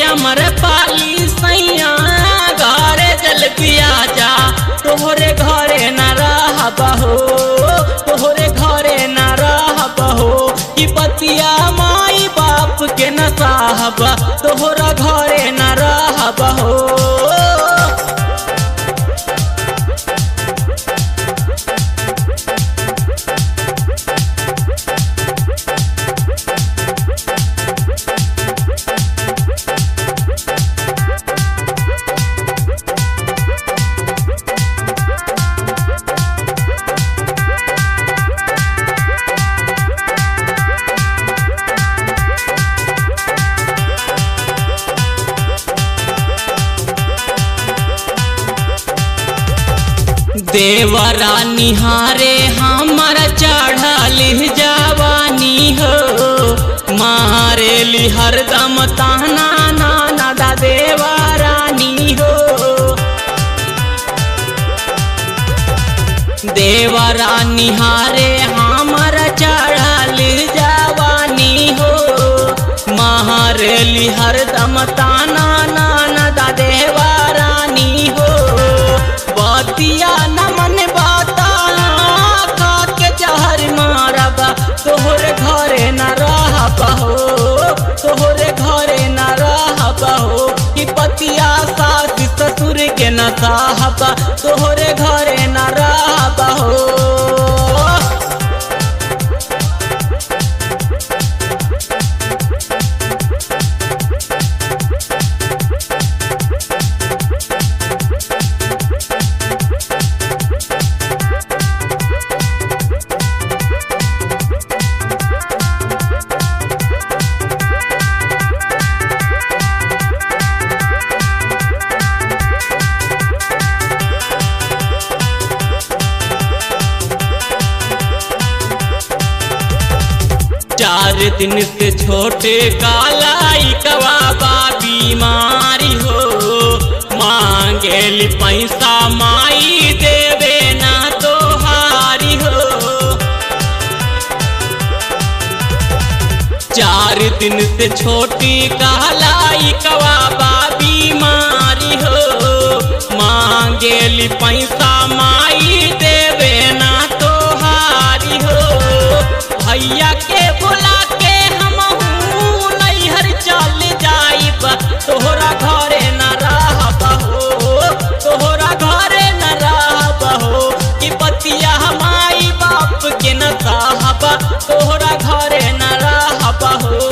अमर पाली सैया घरे जल पिया जा तोहरे घरे न रहबहो तोहरे घरे न रहबहो कि पतिया माई बाप के न साहब तोहरा घरे न रहबहो। देवरा निहारे हमर चढ़ल जवानी हो मारे ली हरदम ताना नाना दा देवरानी हो। देवरा निहारे हमर चढ़ल जवानी हो मारे ली हरदम ताना नाना दा देवरानी हो। बतिया न मन बाता के जहर मारबा तोहरे घरे न रहबहो तोहरे घरे न रहबहो कि पतिया सास ससुर के न साहबा तोहरे घरे न रहबहो। चार दिन से छोटे कालाई कवाबा बीमारी हो मांगेली पैसा माई देवे ना तोहारी हो। चार दिन से छोटी कालाई कवाबा बीमारी हो मांगेली पैसा माई देवे ना तोहारी हो। भैया के बुला के हम नैहर चल जाइब तोहरा घरे न रहबहो तोहरा घरे न रहबहो कि पतिया माई बाप के न साहब तोहरा घरे न रहबहो।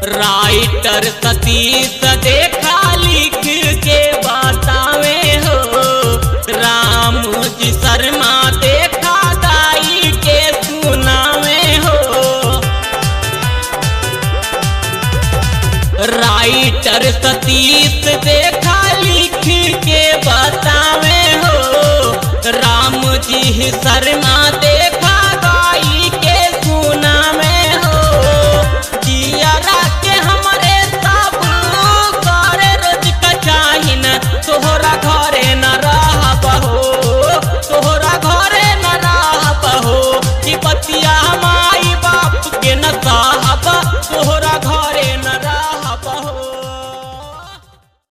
राइटर सतीश देखा लिख के बतावे हो राम जी शर्मा देखा गाई के सुनावे हो। राइटर सतीश देखा लिख के बतावे हो राम जी शर्मा